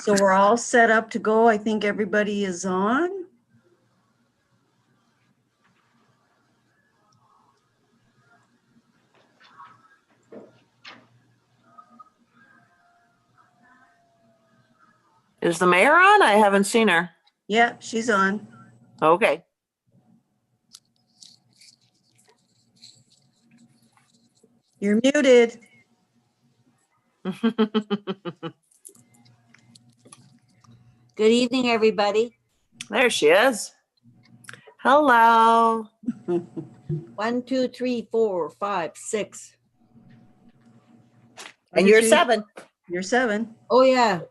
So we're all set up to go. I think everybody is on. Is the mayor on? I haven't seen her. Yeah, she's on. Okay. You're muted. Good evening, everybody. There she is. Hello. 1, 2, 3, 4, 5, 6. And you're 7. You're 7. Oh, yeah.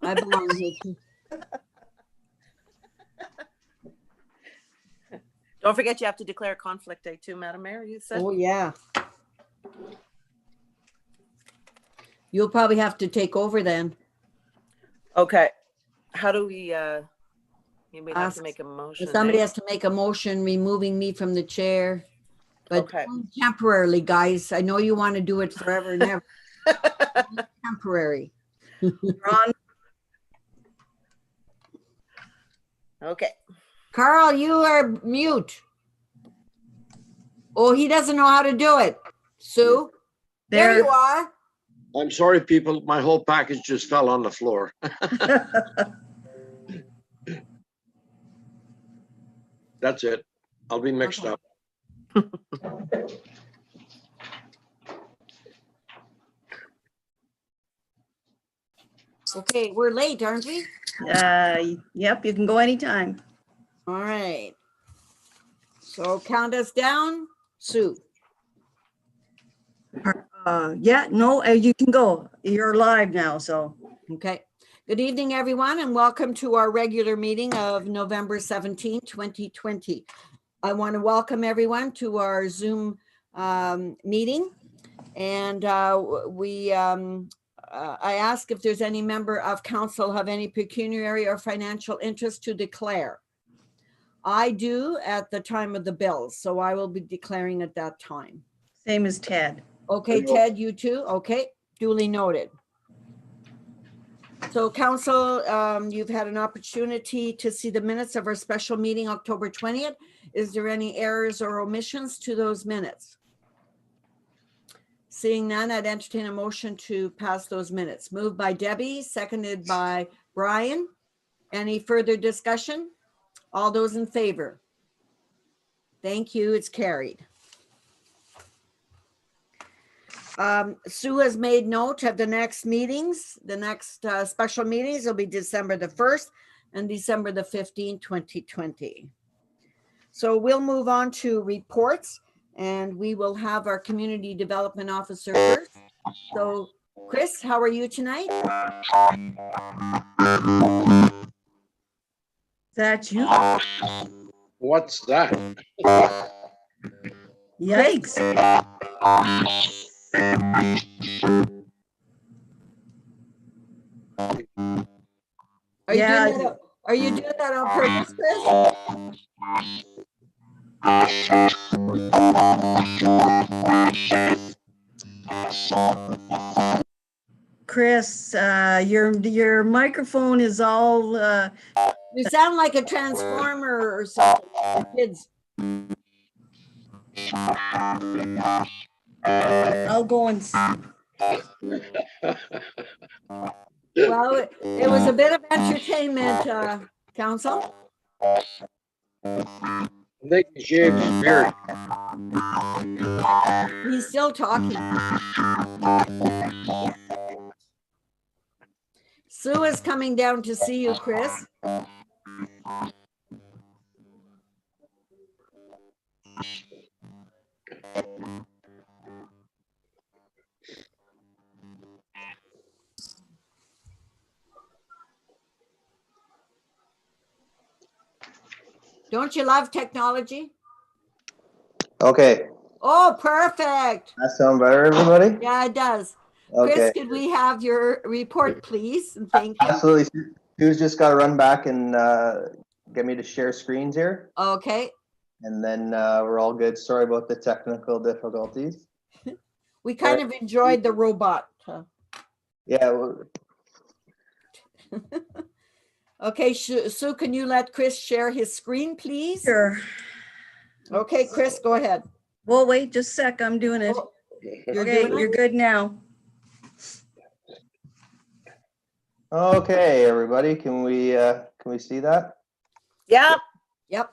I belong here too. Don't forget you have to declare conflict day too, Madam Mayor, you said? Oh, yeah. You'll probably have to take over then. Okay. How do we, have to make a motion? Somebody has to make a motion removing me from the chair. But Okay. temporarily, guys. I know you want to do it forever and ever. Temporary. Ron, Okay. Carl, you are mute. Oh, he doesn't know how to do it. Sue, there you are. I'm sorry, people. My whole package just fell on the floor. That's it. I'll be mixed up. Okay, we're late, aren't we? yep, you can go anytime. All right. So count us down, Sue. Yeah, no, you can go. You're live now, so. Okay. Good evening, everyone, and welcome to our regular meeting of November 17, 2020. I want to welcome everyone to our Zoom meeting. And I ask if there's any member of council have any pecuniary or financial interest to declare. I do at the time of the bills, so I will be declaring at that time. Same as Ted. Okay, Ted, you too? Okay, duly noted. So council, you've had an opportunity to see the minutes of our special meeting, October 20th. Is there any errors or omissions to those minutes? Seeing none, I'd entertain a motion to pass those minutes. Moved by Debbie, seconded by Brian. Any further discussion? All those in favor? Thank you, it's carried. Sue has made note of the next meetings. The next special meetings will be December the 1st and December the 15th, 2020. So we'll move on to reports, and we will have our community development officer first. So Chris, how are you tonight? Is that you? What's that? Yikes. Are you doing that on purpose, Chris, your microphone is all You sound like a transformer or something. Kids. I'll go and Well, it was a bit of entertainment, council. I think he shaved his beard. He's still talking. Sue is coming down to see you, Chris. Don't you love technology? Okay. Oh, perfect. That sound better, everybody? Yeah, it does. Okay. Chris, could we have your report, please? And thank you. Absolutely. Sue's just got to run back and get me to share screens here. Okay. And then we're all good. Sorry about the technical difficulties. We kind of enjoyed the robot. Yeah. Okay, Sue, can you let Chris share his screen, please? Sure. Okay, Chris, go ahead. Well, wait just a sec. I'm doing it. Oh, You're Okay, doing you're it? good now. Okay, everybody, can we see that? Yep. Yep.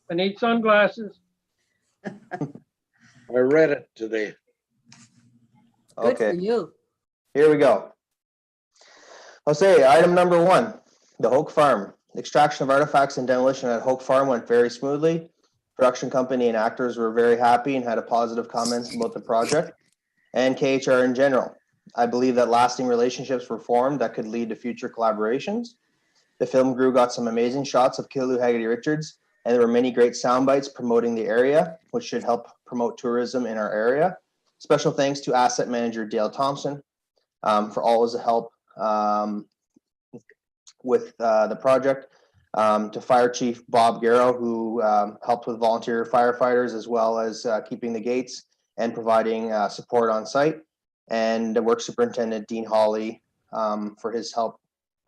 I need sunglasses. I read it today. Good for Okay, you. here we go. I'll say item number 1, the Hoch Farm. Extraction of artifacts and demolition at Hoch Farm went very smoothly. Production company and actors were very happy and had a positive comments about the project and KHR in general. I believe that lasting relationships were formed that could lead to future collaborations. The film crew got some amazing shots of Killaloe Haggerty Richards, and there were many great sound bites promoting the area, which should help promote tourism in our area. Special thanks to asset manager Dale Thompson for all his help with the project, to Fire Chief Bob Garrow, who helped with volunteer firefighters as well as keeping the gates and providing support on site, and the Work Superintendent Dean Hawley for his help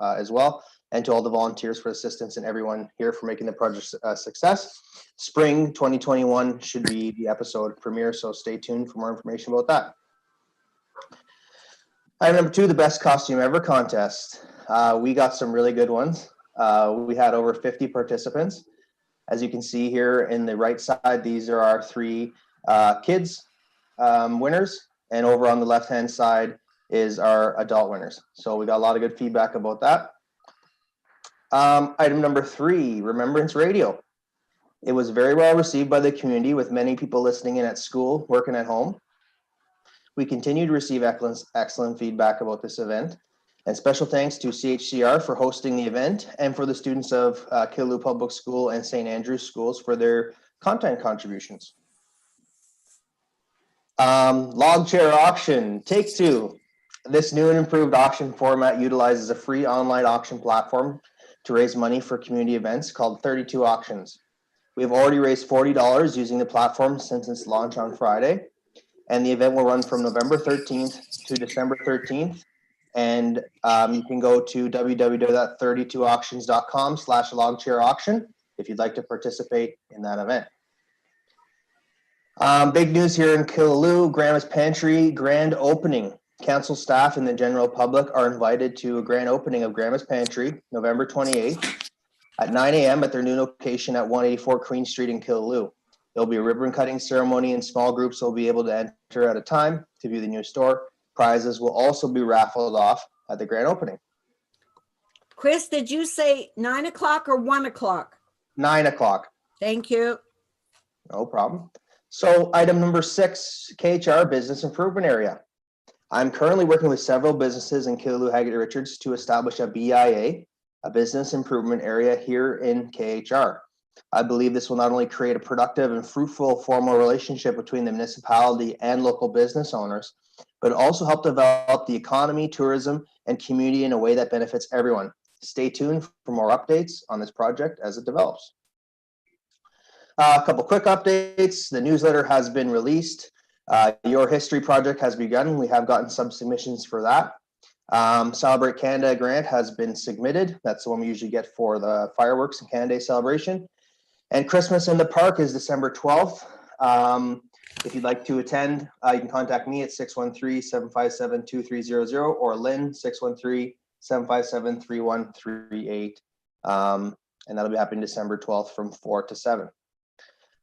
as well, and to all the volunteers for assistance and everyone here for making the project a success. Spring 2021 should be the episode premiere, so stay tuned for more information about that. Item number 2, the best costume ever contest. We got some really good ones. We had over 50 participants. As you can see here in the right side, these are our 3 kids winners, and over on the left-hand side is our adult winners. So we got a lot of good feedback about that. Item number 3, Remembrance Radio. It was very well received by the community, with many people listening in at school, working at home. We continue to receive excellent feedback about this event, and special thanks to CHCR for hosting the event, and for the students of Killaloe Public School and St. Andrews Schools for their content contributions. Log chair auction, take 2. This new and improved auction format utilizes a free online auction platform to raise money for community events called 32 Auctions. We have already raised $40 using the platform since its launch on Friday, and the event will run from November 13th to December 13th. And you can go to www.32auctions.com/logchair-auction if you'd like to participate in that event. Big news here in Killaloe, Grandma's Pantry grand opening. Council staff and the general public are invited to a grand opening of Grandma's Pantry, November 28th at 9 a.m. at their new location at 184 Queen Street in Killaloe. There'll be a ribbon cutting ceremony, and small groups will be able to enter at a time to view the new store. Prizes will also be raffled off at the grand opening. Chris, did you say 9 o'clock or 1 o'clock? 9 o'clock. Thank you. No problem. So item number 6, KHR Business Improvement Area. I'm currently working with several businesses in Killaloe Haggerty Richards to establish a BIA, a business improvement area here in KHR. I believe this will not only create a productive and fruitful formal relationship between the municipality and local business owners, but also help develop the economy, tourism, and community in a way that benefits everyone. Stay tuned for more updates on this project as it develops. A couple quick updates. The newsletter has been released. Your History project has begun. We have gotten some submissions for that. Celebrate Canada grant has been submitted. That's the one we usually get for the fireworks and Canada Day celebration. And Christmas in the Park is December 12th. If you'd like to attend, you can contact me at 613-757-2300 or Lynn, 613-757-3138. And that'll be happening December 12th from 4 to 7.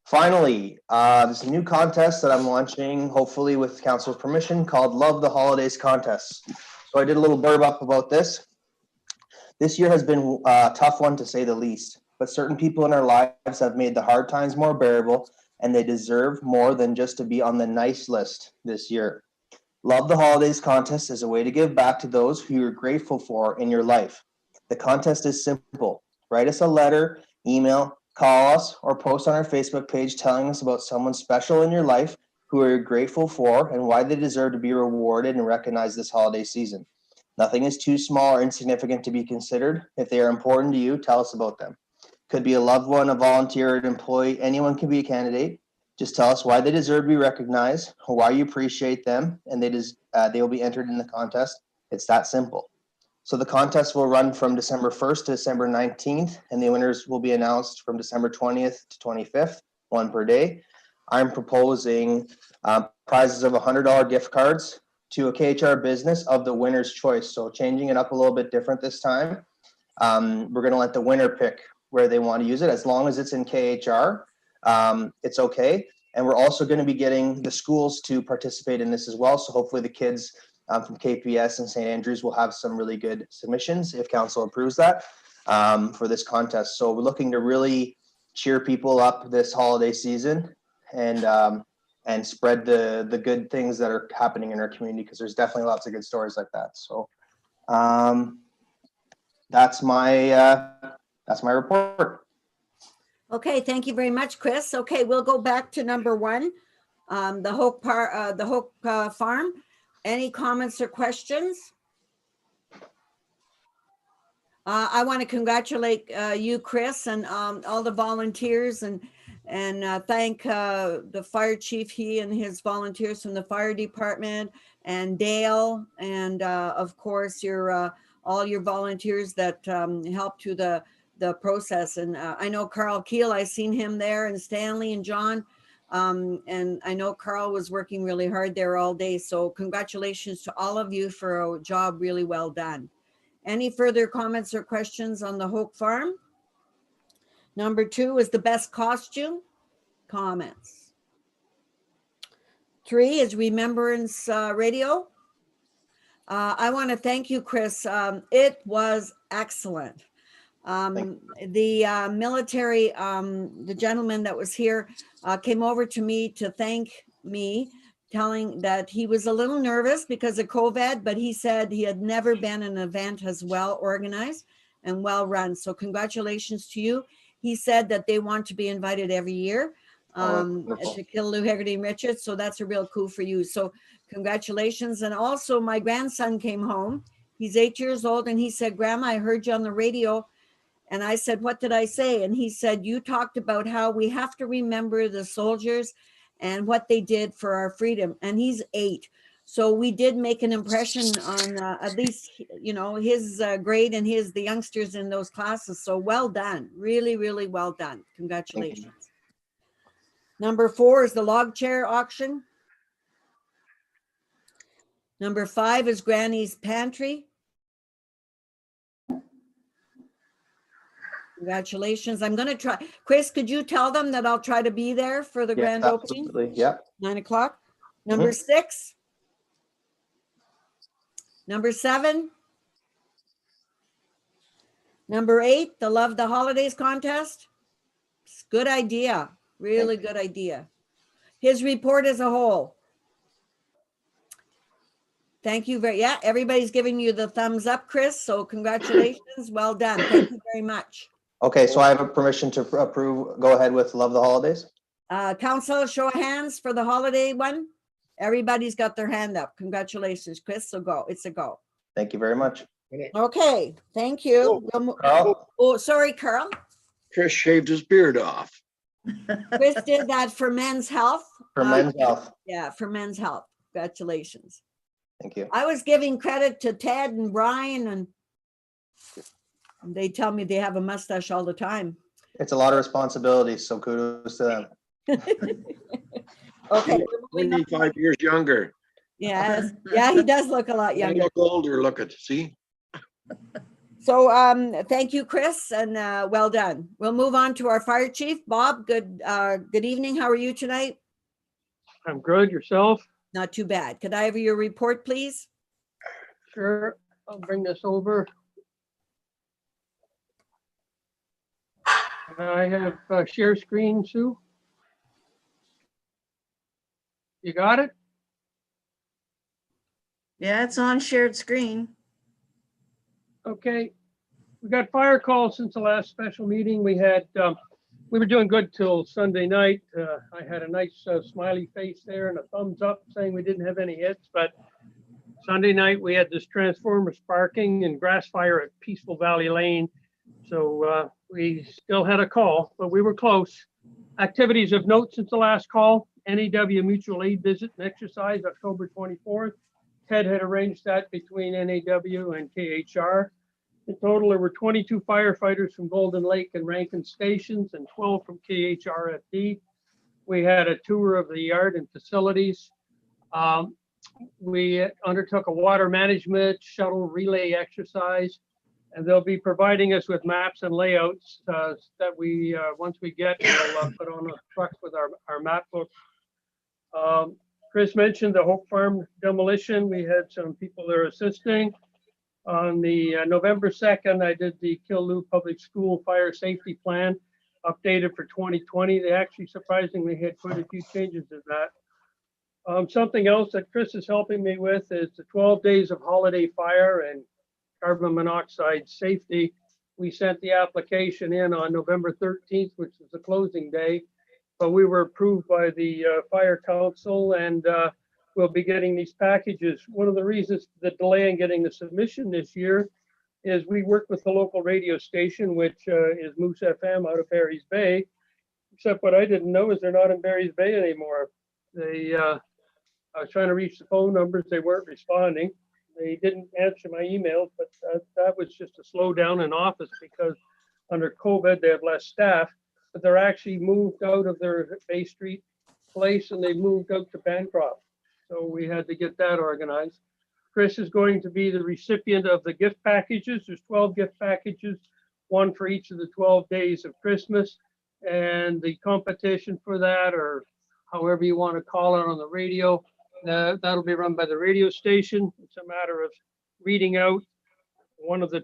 Finally, there's a new contest that I'm launching, hopefully with council's permission, called Love the Holidays Contest. So I did a little blurb up about this. This year has been a tough one, to say the least, but certain people in our lives have made the hard times more bearable, and they deserve more than just to be on the nice list this year. Love the Holidays Contest is a way to give back to those who you're grateful for in your life. The contest is simple. Write us a letter, email, call us, or post on our Facebook page telling us about someone special in your life who are grateful for and why they deserve to be rewarded and recognized this holiday season. Nothing is too small or insignificant to be considered. If they are important to you, tell us about them. Could be a loved one, a volunteer, an employee, anyone can be a candidate. Just tell us why they deserve to be recognized, or why you appreciate them, and they will be entered in the contest. It's that simple. So the contest will run from December 1st to December 19th, and the winners will be announced from December 20th to 25th, one per day. I'm proposing prizes of $100 gift cards to a KHR business of the winner's choice. So changing it up a little bit different this time. We're going to let the winner pick where they want to use it. As long as it's in KHR, it's okay. And we're also going to be getting the schools to participate in this as well. So hopefully the kids from KPS and St. Andrews will have some really good submissions if council approves that for this contest. So we're looking to really cheer people up this holiday season and spread the good things that are happening in our community, because there's definitely lots of good stories like that. So that's my report. Okay, thank you very much, Chris. Okay, we'll go back to number 1, the Hoch Farm. Any comments or questions? I want to congratulate you, Chris, and all the volunteers, and thank the fire chief, he and his volunteers from the fire department, and Dale, and of course your all your volunteers that helped through the process. And I know Carl Keel, I seen him there, and Stanley and John. And I know Carl was working really hard there all day. So congratulations to all of you for a job really well done. Any further comments or questions on the Hoch Farm? Number 2 is the best costume. Comments. 3 is Remembrance Radio. I want to thank you, Chris. It was excellent. The military, the gentleman that was here came over to me to thank me, telling that he was a little nervous because of COVID, but he said he had never been in an event as well organized and well run. So congratulations to you. He said that they want to be invited every year to Killaloe, Haggerty and Richards. So that's a real coup for you. So congratulations. And also my grandson came home. He's 8 years old, and he said, Grandma, I heard you on the radio. And I said, what did I say? And he said, you talked about how we have to remember the soldiers and what they did for our freedom. And he's 8. So we did make an impression on at least, you know, his grade and the youngsters in those classes. So well done. Really, really well done. Congratulations. Number 4 is the log chair auction. Number 5 is Granny's Pantry. Congratulations. I'm going to try. Chris, could you tell them that I'll try to be there for the grand opening? Absolutely. Yeah. 9 o'clock. Number 6. Number 7. Number 8, the Love the Holidays contest. It's a good idea. Really good idea. His report as a whole. Thank you yeah, everybody's giving you the thumbs up, Chris. So congratulations. Well done. Thank you very much. Okay, so I have a permission to approve. Go ahead with Love the Holidays. Council, show of hands for the holiday one. Everybody's got their hand up. Congratulations, Chris. So go. It's a go. Thank you very much. Okay, thank you. Carl? Oh, sorry, Carl. Chris shaved his beard off. Chris did that for men's health. For men's health. Yeah, for men's health. Congratulations. Thank you. I was giving credit to Ted and Brian, and they tell me they have a mustache all the time. It's a lot of responsibility, so kudos to them. Okay. 25 years younger. Yes. Yeah, he does look a lot I younger. look older, look at, see? So thank you, Chris, and well done. We'll move on to our fire chief. Bob, good evening. How are you tonight? I'm good. Yourself? Not too bad. Could I have your report, please? Sure. I'll bring this over. I have share screen, Sue. You got it? Yeah, it's on shared screen. Okay. We got fire calls since the last special meeting. We were doing good till Sunday night. I had a nice smiley face there and a thumbs up saying we didn't have any hits, but Sunday night we had this transformer sparking and grass fire at Peaceful Valley Lane. So we still had a call, but we were close. Activities of note since the last call: NEW mutual aid visit and exercise October 24th, Ted had arranged that between NAW and KHR. In total, there were 22 firefighters from Golden Lake and Rankin stations and 12 from KHRFD. We had a tour of the yard and facilities. We undertook a water management shuttle relay exercise, and they'll be providing us with maps and layouts that we, once we get, we'll put on a truck with our map book. Chris mentioned the Hoch Farm demolition. We had some people there assisting. On the November 2nd, I did the Killaloe Public School Fire Safety Plan, updated for 2020. They actually surprisingly had quite a few changes in that. Something else that Chris is helping me with is the 12 days of holiday fire and carbon monoxide safety. We sent the application in on November 13th, which is the closing day, but we were approved by the Fire Council, and we'll be getting these packages. One of the reasons the delay in getting the submission this year is we work with the local radio station, which is Moose FM out of Barry's Bay. Except what I didn't know is they're not in Barry's Bay anymore. I was trying to reach the phone numbers, they weren't responding. They didn't answer my emails, but that was just a slowdown in office because under COVID, they have less staff, but they're actually moved out of their Bay Street place and they moved out to Bancroft. So we had to get that organized. Chris is going to be the recipient of the gift packages. There's 12 gift packages, one for each of the 12 days of Christmas. And the competition for that, or however you want to call it on the radio, that'll be run by the radio station. It's a matter of reading out one of the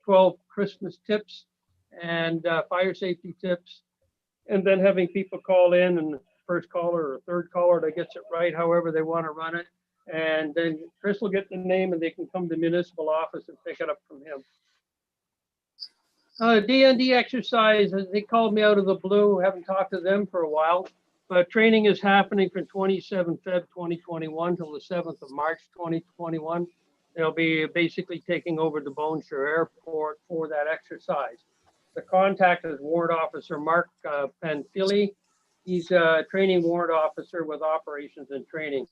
12 Christmas tips and fire safety tips, and then having people call in, and the first caller or third caller that gets it right, however they want to run it. And then Chris will get the name and they can come to municipal office and pick it up from him. DND exercise, they called me out of the blue. Haven't talked to them for a while, but training is happening from 27 Feb 2021 till the 7th of March 2021. They'll be basically taking over the Bone Shore Airport for that exercise. The contact is Warrant Officer Mark Panfili. He's a training warrant officer with operations and training.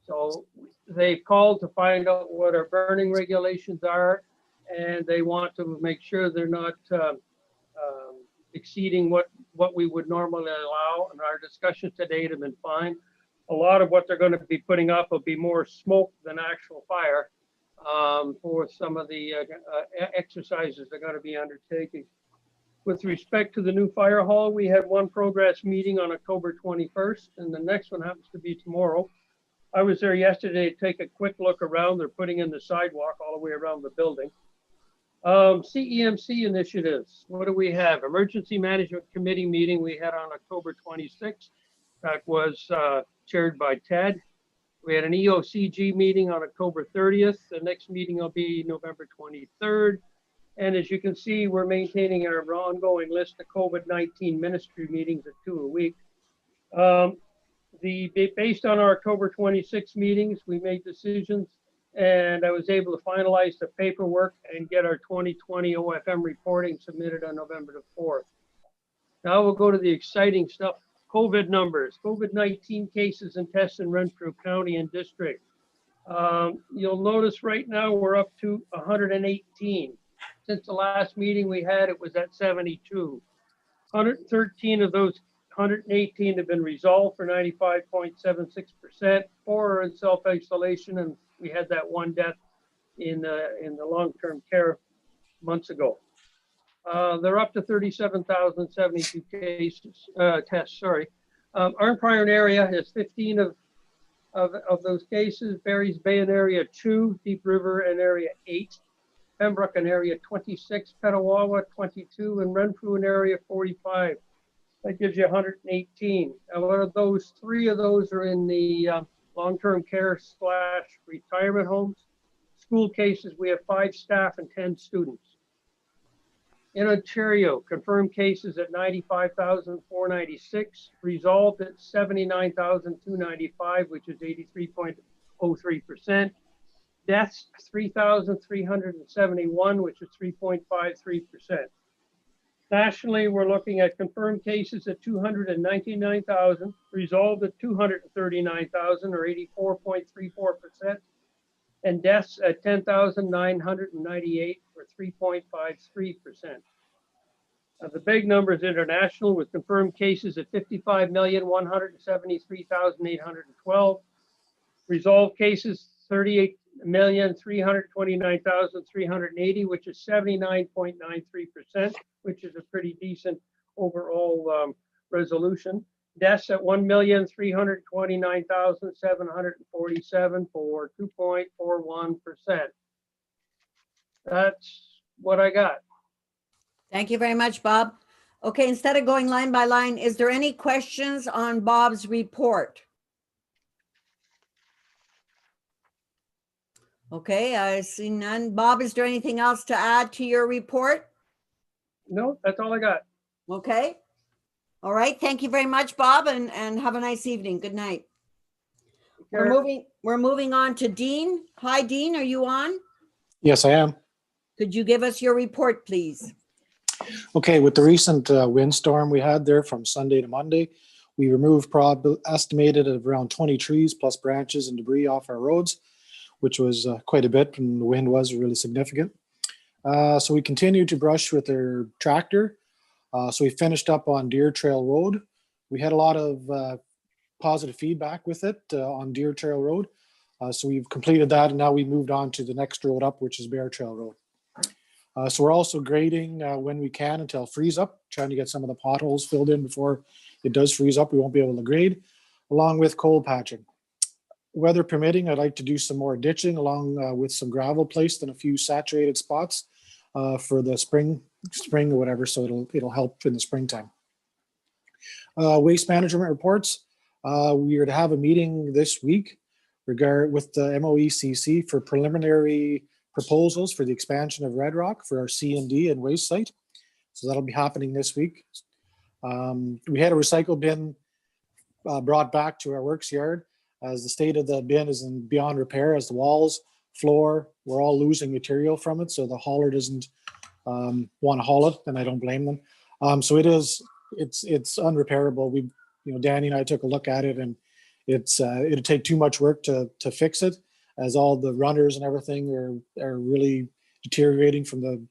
So they've called to find out what our burning regulations are, and they want to make sure they're not exceeding what we would normally allow. And our discussions to date have been fine. A lot of what they're going to be putting up will be more smoke than actual fire for some of the exercises they're going to be undertaking. With respect to the new fire hall, we had one progress meeting on October 21st, and the next one happens to be tomorrow. I was there yesterday to take a quick look around. They're putting in the sidewalk all the way around the building. CEMC initiatives, what do we have? Emergency Management Committee meeting we had on October 26th. That was chaired by Ted. We had an EOCG meeting on October 30th. The next meeting will be November 23rd. And as you can see, we're maintaining our ongoing list of COVID-19 ministry meetings at 2 a week. Based on our October 26 meetings, we made decisions, and I was able to finalize the paperwork and get our 2020 OFM reporting submitted on November the 4th. Now we'll go to the exciting stuff. COVID numbers, COVID-19 cases and tests in Renfrew County and District. You'll notice right now we're up to 118. Since the last meeting we had, it was at 72. 113 of those 118 have been resolved for 95.76%. 4 are in self-isolation, and we had that one death in the long-term care months ago. They're up to 37,072 cases, tests, sorry. Our prior area has 15 of those cases. Barry's Bay in area 2, Deep River in area 8. Pembroke in area 26, Petawawa 22, and Renfrew in area 45. That gives you 118. And one of those, 3 of those are in the long-term care / retirement homes. School cases, we have 5 staff and 10 students. In Ontario, confirmed cases at 95,496, resolved at 79,295, which is 83.03%. Deaths, 3,371, which is 3.53%. Nationally, we're looking at confirmed cases at 299,000, resolved at 239,000 or 84.34%, and deaths at 10,998 or 3.53%. The big numbers international with confirmed cases at 55,173,812, resolved cases 38,329,380, which is 79.93%, which is a pretty decent overall resolution. Deaths at 1,329,747 for 2.41%. That's what I got. Thank you very much, Bob. Okay, instead of going line by line, is there any questions on Bob's report? Okay, I see none. Bob, is there anything else to add to your report? No, that's all I got. Okay. All right. Thank you very much, Bob, and have a nice evening. Good night. We're moving on to Dean. Hi, Dean. Are you on? Yes, I am. Could you give us your report, please? Okay, with the recent windstorm we had there from Sunday to Monday, we removed estimated of around 20 trees plus branches and debris off our roads, which was quite a bit, and the wind was really significant. So we continued to brush with our tractor. So we finished up on Deer Trail Road. We had a lot of positive feedback with it on Deer Trail Road. So we've completed that, and now we moved on to the next road up, which is Bear Trail Road. So we're also grading when we can until freeze up, trying to get some of the potholes filled in before it does freeze up. We won't be able to grade, along with cold patching. Weather permitting, I'd like to do some more ditching along with some gravel placed in a few saturated spots for the spring or whatever, so it'll help in the springtime. Waste management reports. We are to have a meeting this week with the MOECC for preliminary proposals for the expansion of Red Rock for our C&D and waste site. So that'll be happening this week. We had a recycle bin brought back to our works yard, as the state of the bin is beyond repair, as the walls, floor, we're all losing material from it. So the hauler doesn't want to haul it, and I don't blame them. So it's unrepairable. Danny and I took a look at it, and it'd take too much work to fix it, as all the runners and everything are really deteriorating from the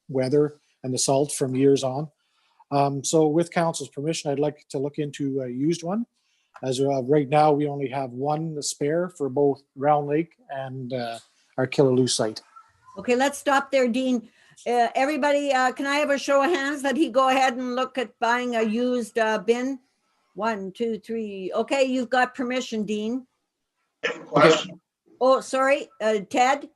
weather and the salt from years on. So with council's permission, I'd like to look into a used one. As of right now, we only have one spare for both Round Lake and our Killaloo site. Okay, let's stop there, Dean. Everybody, can I have a show of hands that he go ahead and look at buying a used bin? 1, 2, 3. Okay, you've got permission, Dean. Question. Oh, sorry, Ted?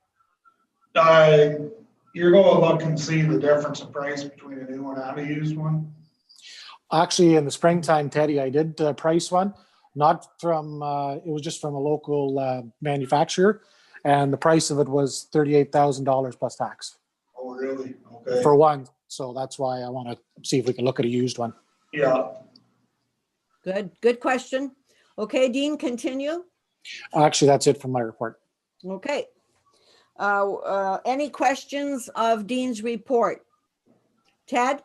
You're going to look and see the difference in price between a new one and a used one? Actually, in the springtime, Teddy, I did price one, not from, it was just from a local manufacturer, and the price of it was $38,000 plus tax. Oh, really? Okay. For one, so that's why I want to see if we can look at a used one. Yeah. Good question. Okay, Dean, continue. Actually, that's it from my report. Okay. Any questions of Dean's report? Ted?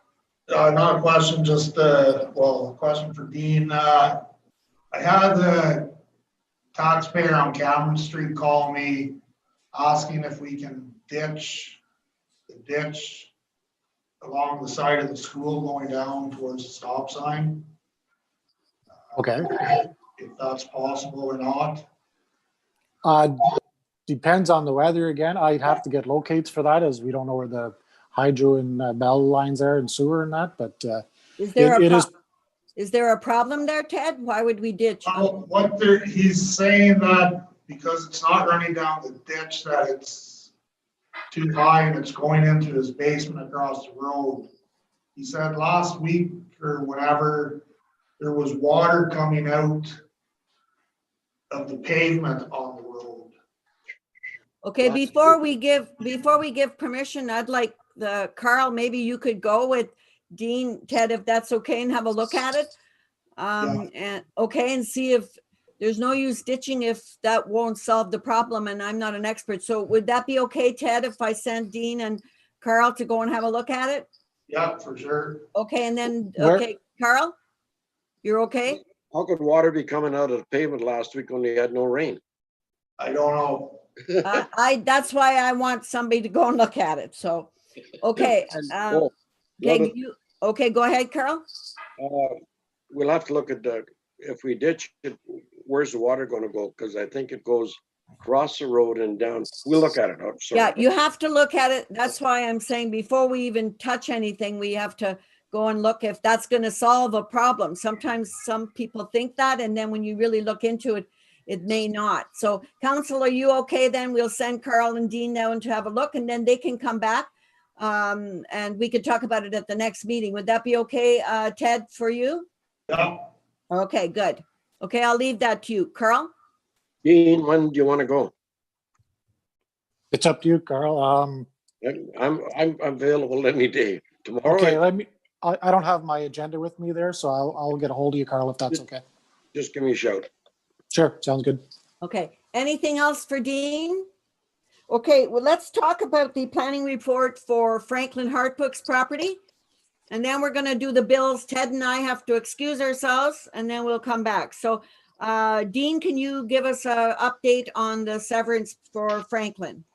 Not a question, just a question for Dean. I had the taxpayer on Cameron Street call me asking if we can ditch the ditch along the side of the school going down towards the stop sign. Okay. If that's possible or not. Depends on the weather again. I'd have to get locates for that, as we don't know where the hydro and bell lines are and sewer and that, but is there a problem there, Ted? Why would we ditch? He's saying that because it's not running down the ditch, that it's too high and it's going into his basement across the road. He said last week or whenever there was water coming out of the pavement on the road. Okay, before we give permission, I'd like Carl, maybe you could go with Dean, Ted, if that's okay, and have a look at it. And see if there's no use ditching if that won't solve the problem, and I'm not an expert. So would that be okay, Ted, if I send Dean and Carl to go and have a look at it? Yeah, for sure. Okay, and then, Where- okay, Carl? You're okay? How could water be coming out of the pavement last week when we had no rain? I don't know. That's why I want somebody to go and look at it, so, okay. Oh, Okay, okay, go ahead, Carl. we'll have to look at if we ditch it, where's the water gonna go? Because I think it goes across the road and down. We'll look at it. Oh, sorry. Yeah, you have to look at it. That's why I'm saying before we even touch anything, we have to go and look if that's going to solve a problem. Sometimes some people think that, and then when you really look into it, it may not. So council, are you okay then? We'll send Carl and Dean down to have a look, and then they can come back and we could talk about it at the next meeting. Would that be okay, Ted, for you? Yeah. Okay, good. Okay, I'll leave that to you. Carl? Dean, when do you want to go? It's up to you, Carl. I'm available any day. Tomorrow, Okay, I don't have my agenda with me there, so I'll get a hold of you, Carl, if that's okay. just give me a shout. Sure, sounds good. Okay, anything else for Dean? Okay, well, let's talk about the planning report for Franklin Hartbrook's property. And then we're gonna do the bills. Ted and I have to excuse ourselves and then we'll come back. So Dean, can you give us an update on the severance for Franklin?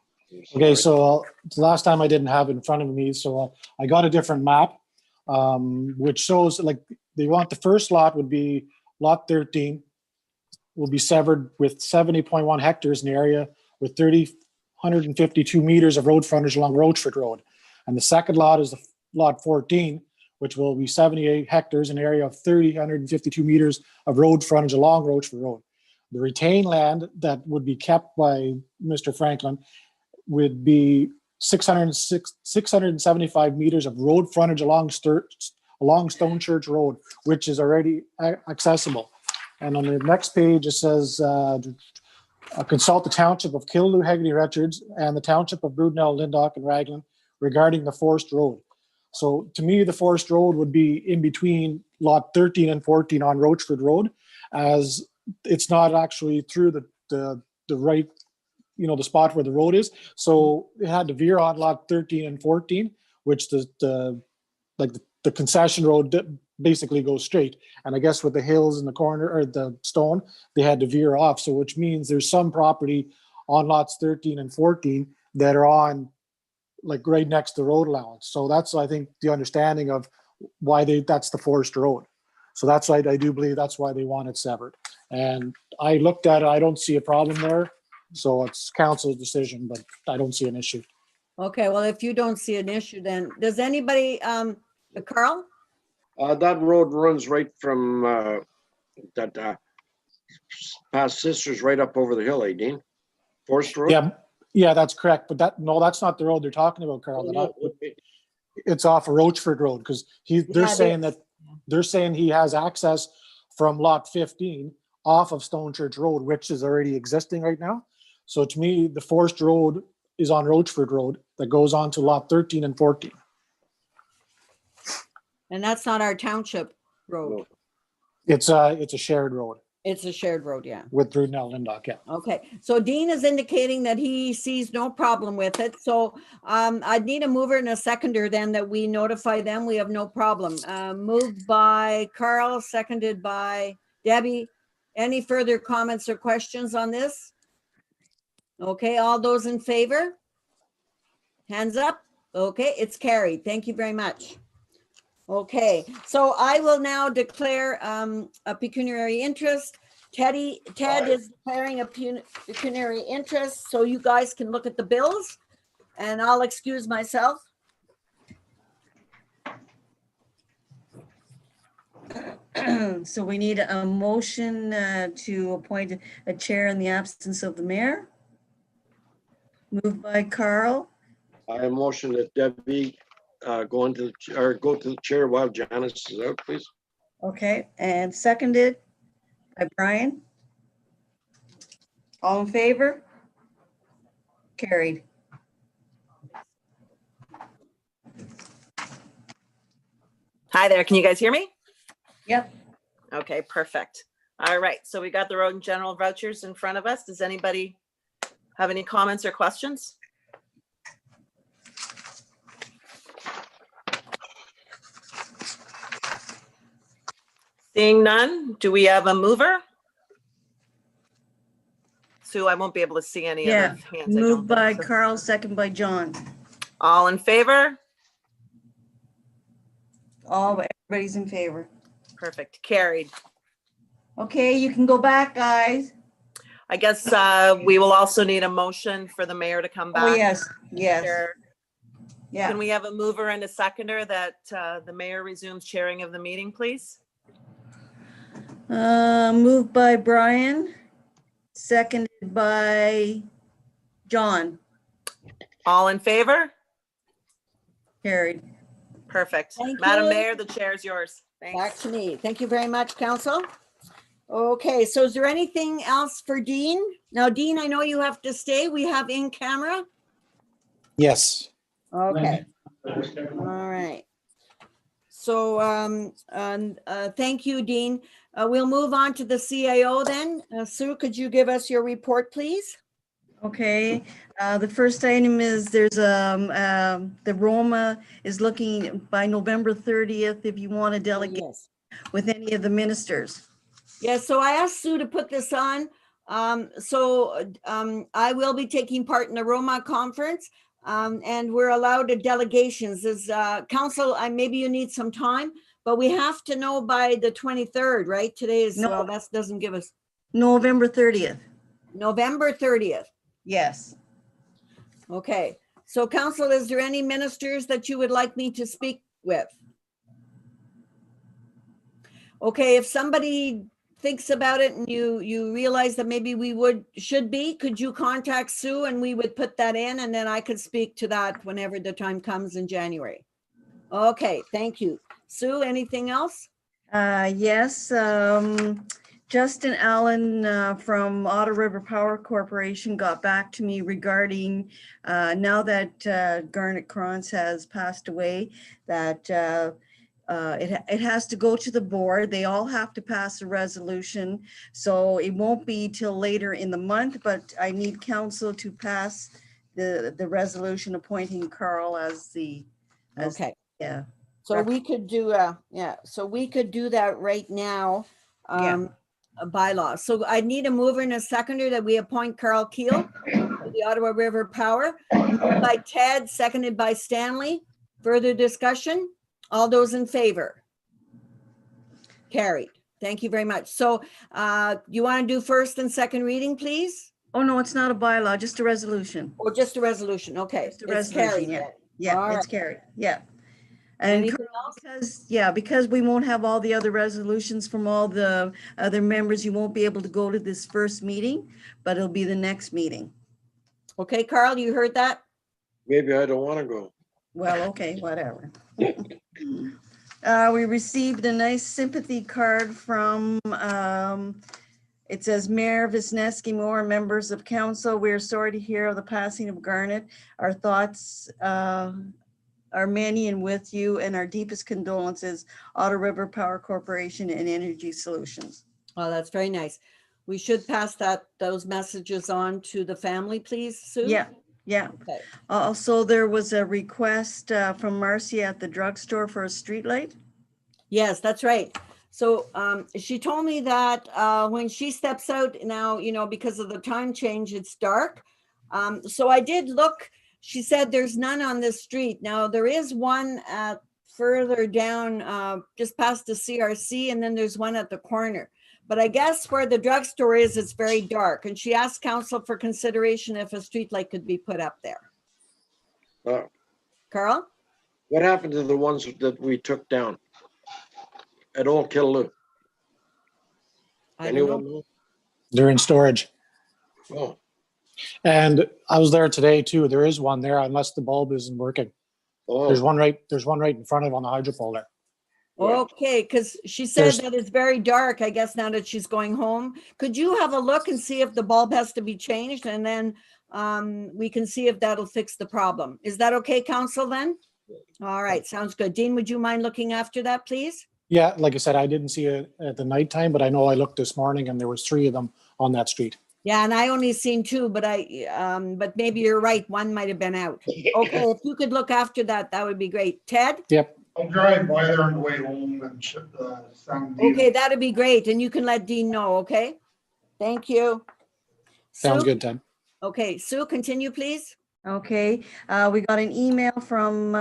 Okay, so the last time I didn't have it in front of me, so I got a different map, which shows like they want the first lot would be lot 13 will be severed with 70.1 hectares in the area with 152 meters of road frontage along Rochford Road. And the second lot is the lot 14, which will be 78 hectares in an area of 152 meters of road frontage along Rochford Road. The retained land that would be kept by Mr. Franklin would be 675 meters of road frontage along Stone Church Road, which is already accessible. And on the next page, it says, consult the Township of Killaloe, Haggerty, Richards, and the Township of Brudenell, Lindauch, and Raglan regarding the Forest Road. So to me, the Forest Road would be in between lot 13 and 14 on Rochford Road, as it's not actually through the right, the spot where the road is. So it had to veer on lot 13 and 14, which the concession road basically goes straight. And I guess with the hills in the corner or the stone, they had to veer off. So which means there's some property on lots 13 and 14 that are on like right next to road allowance. So that's, I think, the understanding of why that's the Forest Road. So that's why I do believe that's why they want it severed. And I looked at it, I don't see a problem there. So it's council's decision, but I don't see an issue. Okay, well, if you don't see an issue, then does anybody, Carl? That road runs right from past Sisters right up over the hill, Dean? Forest Road? Yeah, that's correct. But that's not the road they're talking about, Carl. It's off of Rochford Road because they're saying he has access from lot 15 off of Stone Church Road, which is already existing right now. So to me, the Forest Road is on Rochford Road that goes on to lot 13 and 14. And that's not our township road. No. It's a shared road. It's a shared road, yeah. With Brudenell, Lindauch, yeah. Okay, so Dean is indicating that he sees no problem with it. So I'd need a mover and a seconder then that we notify them. We have no problem. Moved by Carl, seconded by Debbie. Any further comments or questions on this? Okay, all those in favor? Hands up. Okay, it's carried. Thank you very much. Okay, so I will now declare a pecuniary interest. Ted is declaring a pecuniary interest, so you guys can look at the bills, and I'll excuse myself. So we need a motion to appoint a chair in the absence of the mayor. Moved by Carl. I motion that Debbie go to the chair while Janice is out, please. Okay, and seconded by Brian. All in favor? Carried. Hi there, can you guys hear me? Yep. Okay, perfect. All right, so we got the road and general vouchers in front of us. Does anybody have any comments or questions? Seeing none, do we have a mover? Sue, I won't be able to see any Yeah, of the hands. I don't moved by think so. Carl, second by John. All in favor? Everybody's in favor. Perfect, carried. Okay, you can go back, guys. I guess we will also need a motion for the mayor to come back. Oh, yes, yes, Chair. yeah. Can we have a mover and a seconder that the mayor resumes chairing of the meeting, please? Moved by Brian, seconded by John. All in favor? Carried. Perfect. Thank Madam you. Mayor, the chair is yours. Back Thanks. to me. Thank you very much, council. Okay, so is there anything else for Dean? Now, Dean, I know you have to stay. We have in camera. Yes. Okay. All right. So, thank you, Dean. We'll move on to the CAO then. Sue, could you give us your report, please? Okay, the first item is the Roma is looking by November 30th, if you want to delegate Yes. with any of the ministers. Yeah, so I asked Sue to put this on. I will be taking part in the Roma conference, and we're allowed delegations. As council, maybe you need some time, but we have to know by the 23rd, right? Today is, No. well, that doesn't give us November 30th, November 30th. yes. Okay, so council, is there any ministers that you would like me to speak with? Okay, if somebody thinks about it and you realize that maybe we should be, could you contact Sue and we would put that in, and then I could speak to that whenever the time comes in January. Okay, thank you. Sue, anything else? Yes, Justin Allen from Otter River Power Corporation got back to me regarding, now that Garnet Krantz has passed away, that it has to go to the board. They all have to pass a resolution. So it won't be till later in the month, but I need council to pass the resolution appointing Carl as Okay, yeah. so we could do, so we could do that right now. Yeah. A bylaw. So I need a mover and a seconder that we appoint Carl Keel to the Ottawa River Power. Moved by Ted, seconded by Stanley. Further discussion? All those in favor? Carried. Thank you very much. So you want to do first and second reading, please? Oh, no, it's not a bylaw, just a resolution. Or just a resolution? Okay, Just a it's resolution, carried yeah. then. Yeah, All it's right. carried, yeah. And Anything else? because we won't have all the other resolutions from all the other members, you won't be able to go to this first meeting, but it'll be the next meeting. Okay, Carl, you heard that? Maybe I don't want to go. Well, okay, whatever. We received a nice sympathy card from, it says Mayor Wisniewski Moore, members of council, we are sorry to hear of the passing of Garnet. Our thoughts are many and with you, and our deepest condolences, Otter River Power Corporation and Energy Solutions. Oh, that's very nice. We should pass those messages on to the family, please, Sue? Yeah, yeah. Okay. Also, there was a request from Marcy at the drugstore for a street light. Yes, that's right. So she told me that when she steps out now, because of the time change, it's dark. So I did look. She said there's none on this street. Now there is one further down, just past the CRC, and then there's one at the corner. But I guess where the drugstore is, it's very dark. And she asked council for consideration if a street light could be put up there. Carl? What happened to the ones that we took down at Old Killaloe? I don't Anyone know. know? They're in storage. Oh, And I was there today too. There is one there unless the bulb isn't working. There's oh, one right in front of on the hydro pole there. Okay, because she said There's- that it's very dark, I guess, now that she's going home. Could you have a look and see if the bulb has to be changed, and then we can see if that'll fix the problem. Is that okay, council, then? All right, sounds good. Dean, would you mind looking after that, please? Yeah, like I said, I didn't see it at the nighttime, but I know I looked this morning and there was 3 of them on that street. Yeah, and I only seen 2, but but maybe you're right, one might have been out. Okay, if you could look after that, that would be great. Ted? Yep. I'll drive by there on the way home and send Dean. Okay, that'd be great. And you can let Dean know, okay? Thank you. Sounds Sue? good, Ted. Okay, Sue, continue, please. Okay, we got an email from,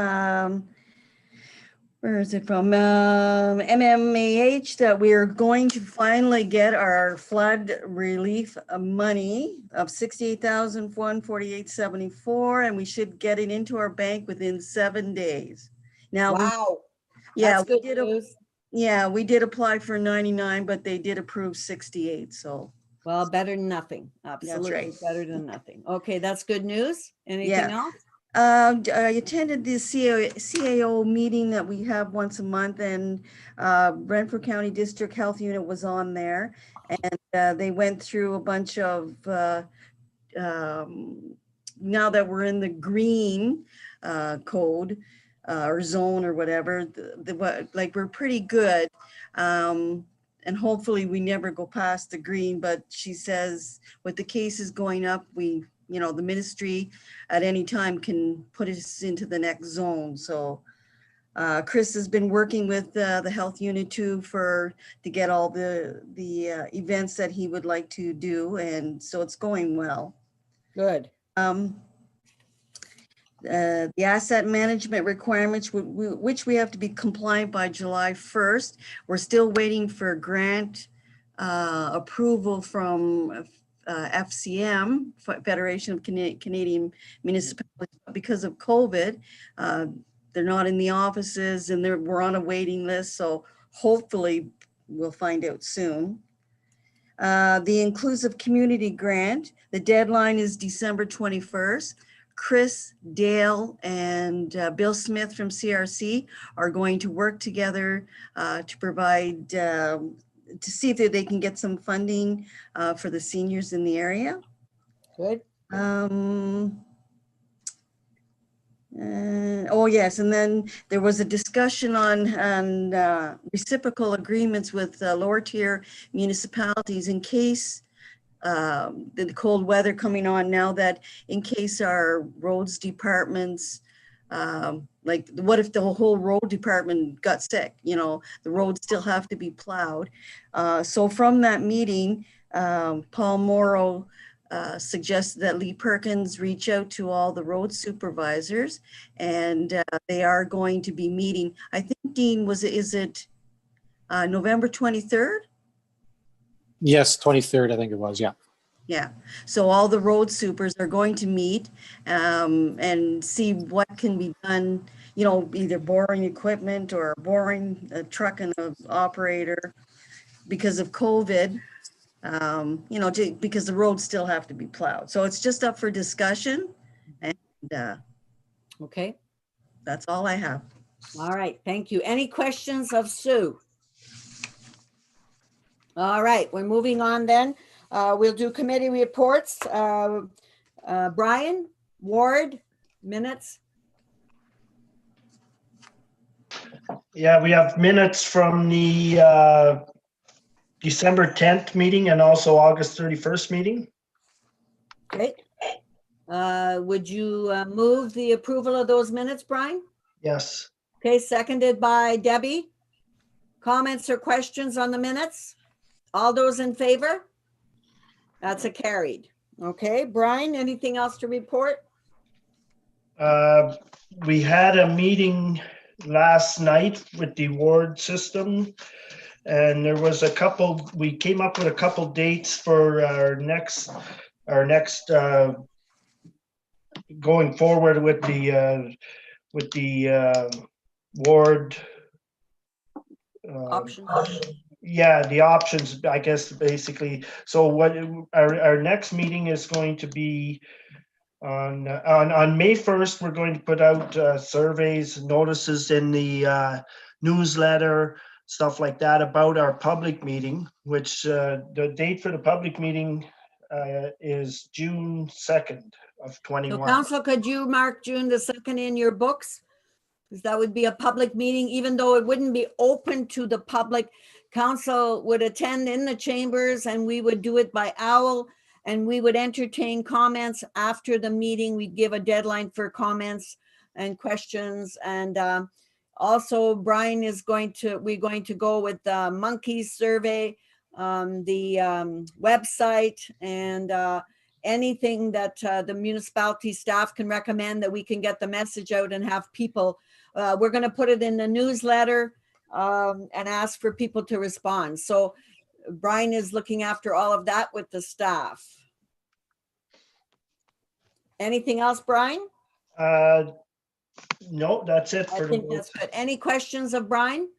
where is it from? MMAH that we're going to finally get our flood relief money of $68,148.74, and we should get it into our bank within 7 days. Now, Wow, yeah, that's we good did, news. yeah, we did apply for 99, but they did approve 68, so. Well, better than nothing. Absolutely right. better than nothing. Okay, that's good news. Anything Yeah. else? I attended the CAO meeting that we have once a month, and Brantford County District Health Unit was on there, and they went through a bunch of, now that we're in the green code or zone or whatever, like we're pretty good. And hopefully we never go past the green, but she says with the cases going up, the ministry at any time can put us into the next zone. So Chris has been working with the health unit too to get all the events that he would like to do. And so it's going well. Good. The asset management requirements, which we have to be compliant by July 1st. We're still waiting for grant approval from FCM, Federation of Canadian Municipalities. Because of COVID, they're not in the offices, and we're on a waiting list. So hopefully we'll find out soon. The Inclusive Community Grant, the deadline is December 21st. Chris, Dale, and Bill Smith from CRC are going to work together to provide, to see if they can get some funding for the seniors in the area. Good. Oh yes, and then there was a discussion on reciprocal agreements with lower tier municipalities in case the cold weather coming on now, that in case our roads departments, like what if the whole road department got sick, the roads still have to be plowed. So from that meeting, Paul Morrow suggested that Lee Perkins reach out to all the road supervisors, and they are going to be meeting. I think, Dean, is it November 23rd? Yes, 23rd, I think it was. Yeah. Yeah. So all the road supers are going to meet and see what can be done, either borrowing equipment or borrowing a truck and an operator because of COVID, because the roads still have to be plowed. So it's just up for discussion, and Okay. that's all I have. All right. Thank you. Any questions of Sue? All right. We're moving on then. We'll do committee reports. Brian, Ward, minutes. Yeah, we have minutes from the December 10th meeting and also August 31st meeting. Great. Would you move the approval of those minutes, Brian? Yes. Okay, seconded by Debbie. Comments or questions on the minutes? All those in favor? That's a carried. Okay, Brian, anything else to report? We had a meeting last night with the ward system, and there was we came up with a couple dates for our next going forward with the ward Options. Yeah, the options, I guess, basically. So what our next meeting is going to be on May 1st. We're going to put out surveys, notices in the newsletter, stuff like that about our public meeting, which the date for the public meeting is June 2nd of 21. So council, could you mark June the 2nd in your books? Because that would be a public meeting, even though it wouldn't be open to the public. Council would attend in the chambers, and we would do it by owl, and we would entertain comments after the meeting. We'd give a deadline for comments and questions, and Also, Brian is we're going to go with the monkeys survey, the website, and anything that the municipality staff can recommend that we can get the message out and have people. We're going to put it in the newsletter and ask for people to respond. So Brian is looking after all of that with the staff. Anything else, Brian? No, that's it I for think the that's good. Any questions of Brian?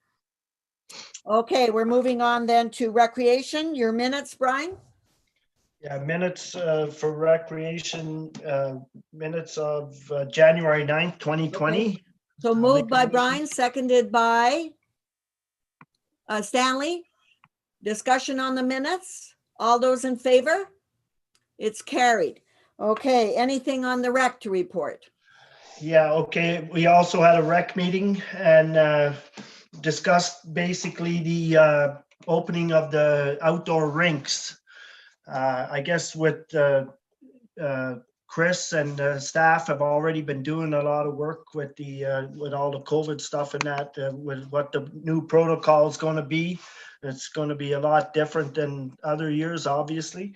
Okay, we're moving on then to recreation. Your minutes, Brian? yeah, minutes for recreation, minutes of January 9th, 2020. So I'll moved make a by motion. Brian, seconded by Stanley. Discussion on the minutes. All those in favor? It's carried. Okay, anything on the rec to report? Yeah, okay. We also had a rec meeting and discussed basically the opening of the outdoor rinks. I guess with Chris and staff have already been doing a lot of work with with all the COVID stuff and that, with what the new protocol is going to be. It's going to be a lot different than other years, obviously.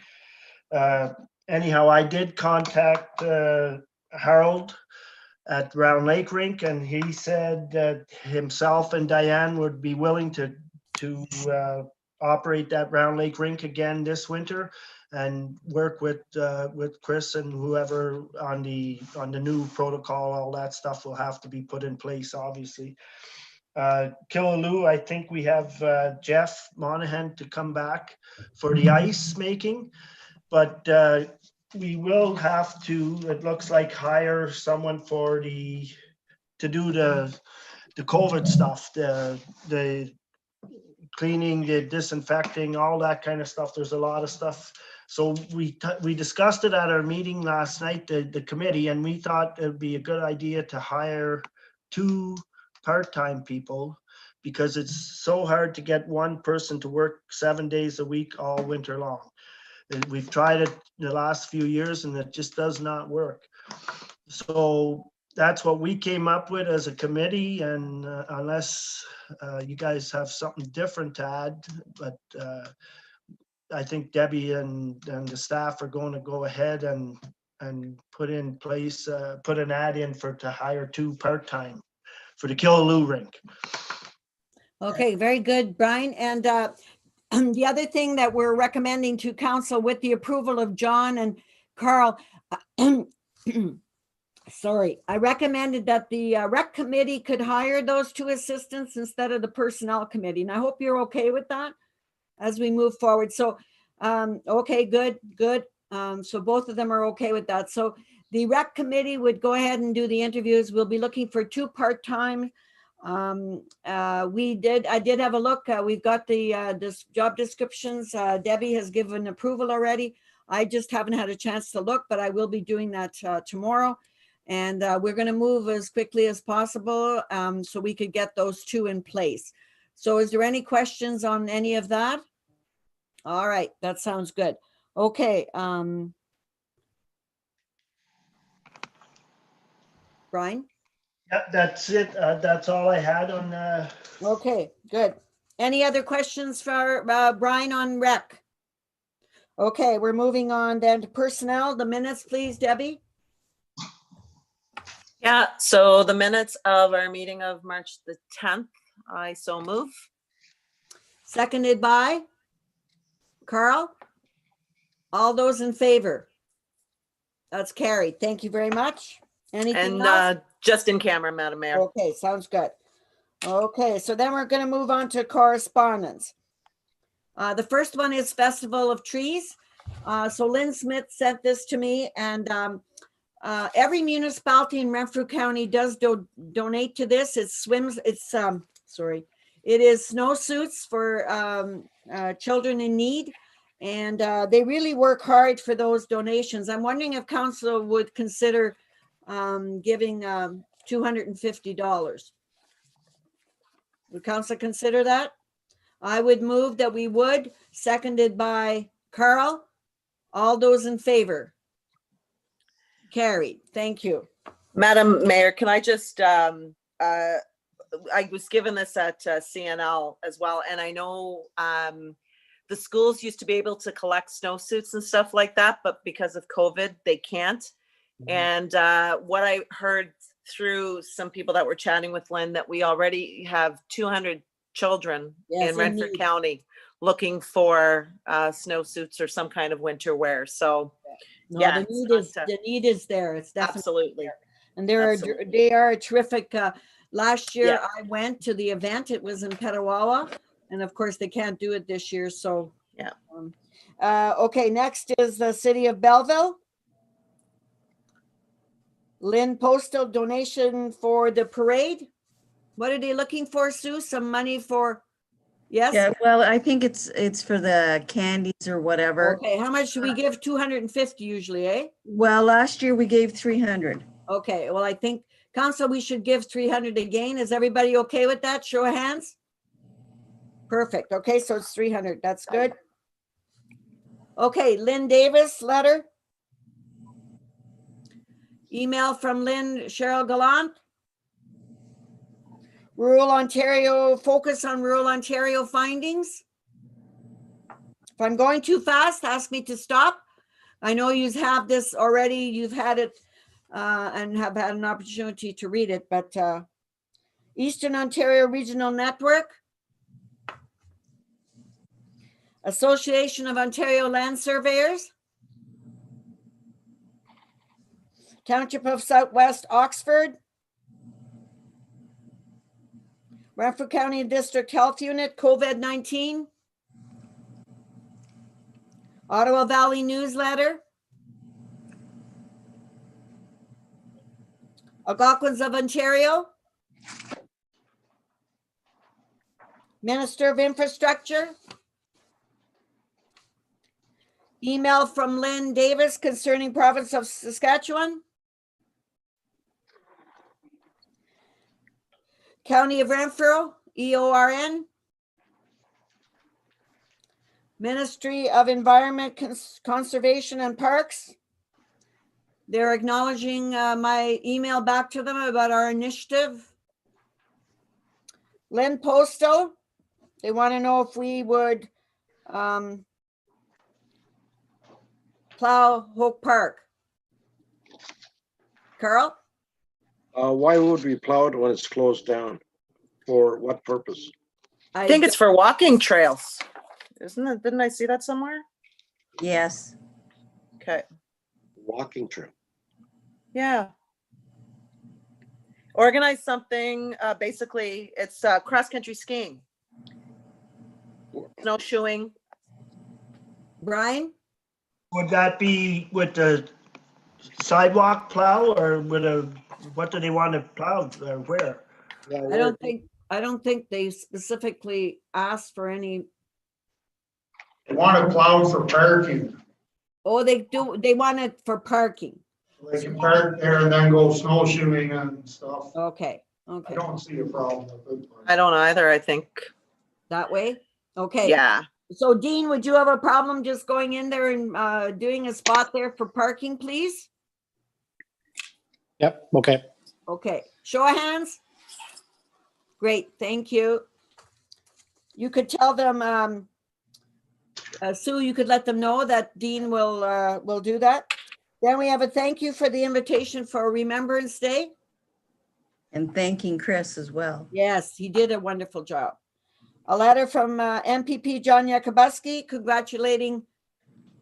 Anyhow, I did contact Harold at Round Lake Rink, and he said that himself and Diane would be willing to operate that Round Lake Rink again this winter, and work with Chris and whoever on the new protocol. All that stuff will have to be put in place, obviously. Killaloo, I think we have Jeff Monahan to come back for the ice making, but we will have to, it looks like, hire someone to do the COVID stuff, the cleaning, the disinfecting, all that kind of stuff. There's a lot of stuff. So we discussed it at our meeting last night, the committee, and we thought it'd be a good idea to hire 2 part-time people, because it's so hard to get one person to work 7 days a week all winter long. We've tried it the last few years and it just does not work. So that's what we came up with as a committee, and unless you guys have something different to add, but I think Debbie and the staff are going to go ahead and put in place, put an ad in to hire 2 part-time for the Killaloo rink. Okay, very good, Brian. And the other thing that we're recommending to council, with the approval of John and Carl, sorry, I recommended that the rec committee could hire those 2 assistants instead of the personnel committee. And I hope you're okay with that as we move forward. So, okay, good. So both of them are okay with that. So the rec committee would go ahead and do the interviews. We'll be looking for 2 part-time. I did have a look. We've got the job descriptions. Debbie has given approval already. I just haven't had a chance to look, but I will be doing that tomorrow. And we're going to move as quickly as possible so we could get those 2 in place. So is there any questions on any of that? All right, that sounds good. Okay. Brian? Yeah, that's it. That's all I had on Okay, good. Any other questions for Brian on rec? Okay, we're moving on then to personnel. The minutes, please, Debbie. Yeah, so the minutes of our meeting of March the 10th, I so move. Seconded by Carl. All those in favor? That's carried. Thank you very much. Anything And else? just in camera, Madam Mayor. Okay, sounds good. Okay, so then we're going to move on to correspondence. The first one is Festival of Trees. So Lynn Smith sent this to me, and every municipality in Renfrew County does donate to this. It is snowsuits for children in need, and they really work hard for those donations. I'm wondering if council would consider giving $250. Would council consider that? I would move that we would, seconded by Carl. All those in favor? Carried. Thank you. Madam Mayor, can I just I was given this at CNL as well, and I know the schools used to be able to collect snowsuits and stuff like that, but because of COVID, they can't. And what I heard through some people that were chatting with Lynn, that we already have 200 children Yes, in Renfrew indeed. County looking for snowsuits or some kind of winter wear. So No, yeah, the need is there. It's definitely absolutely. there. And there Absolutely. they are a terrific. Last year Yeah. I went to the event. It was in Petawawa, and of course they can't do it this year. So Yeah. Okay, next is the City of Belleville. Lynn Postal donation for the parade. What are they looking for, Sue? Some money for? Yes. Yeah, well, I think it's for the candies or whatever. Okay, how much do we give? 250 usually, eh? Well, last year we gave 300. Okay, well, I think council, we should give 300 again. Is everybody okay with that? Show of hands. Perfect. Okay, so it's 300. That's good. Okay, Lynn Davis letter. Email from Lynn Cheryl Gallant. Rural Ontario, focus on rural Ontario findings. If I'm going too fast, ask me to stop. I know you have this already. You've had it and have had an opportunity to read it, but Eastern Ontario Regional Network, Association of Ontario Land Surveyors, Township of Southwest Oxford, Renfrew County District Health Unit, COVID-19, Ottawa Valley Newsletter, Algonquins of Ontario, Minister of Infrastructure, email from Lynn Davis concerning province of Saskatchewan, County of Renfrew, EORN, Ministry of Environment, Conservation and Parks. They're acknowledging my email back to them about our initiative. Lynn Postal, they want to know if we would plow Hoch Park. Carl? Why would we plow it when it's closed down? For what purpose? I think it's for walking trails. Isn't it? Didn't I see that somewhere? Yes. Okay. Walking trail. Yeah. Organize something. Basically, it's cross-country skiing, snowshoeing. Brian? Would that be with the sidewalk plow or with what do they want to plow or where? Yeah, I don't think they specifically asked for any. They want it plowed for parking. Oh, they do. They want it for parking. They can park there and then go snowshoeing and stuff. Okay. I Okay. don't see a problem with it. I don't either. I think. That way. Okay. Yeah. So Dean, would you have a problem just going in there and doing a spot there for parking, please? Yep, okay. Okay. Show of hands. Great. Thank you. You could tell them, Sue, you could let them know that Dean will do that. Then we have a thank you for the invitation for Remembrance Day. And thanking Chris as well. Yes, he did a wonderful job. A letter from MPP John Yakubuski congratulating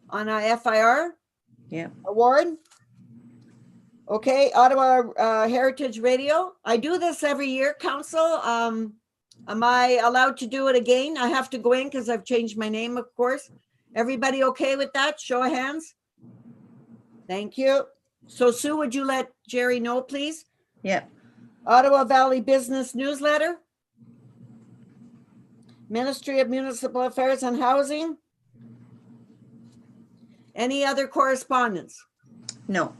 on a FIR Yeah. award. Okay, Ottawa Heritage Radio. I do this every year, Council. Am I allowed to do it again? I have to go in because I've changed my name, of course. Everybody okay with that? Show of hands. Thank you. So Sue, would you let Jerry know, please? Yeah. Ottawa Valley Business Newsletter. Ministry of Municipal Affairs and Housing. Any other correspondence? No.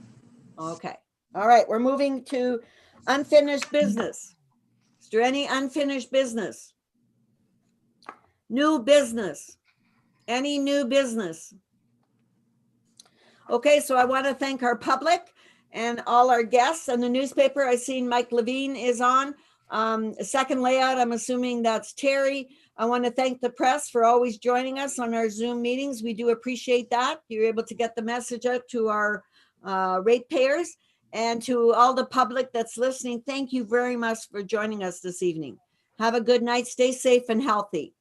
Okay. All right. We're moving to unfinished business. Is there any unfinished business? New business? Any new business? Okay. So I want to thank our public and all our guests and the newspaper. I seen Mike Levine is on. Second layout, I'm assuming that's Terry. I want to thank the press for always joining us on our Zoom meetings. We do appreciate that. You're able to get the message out to our ratepayers and to all the public that's listening. Thank you very much for joining us this evening. Have a good night. Stay safe and healthy.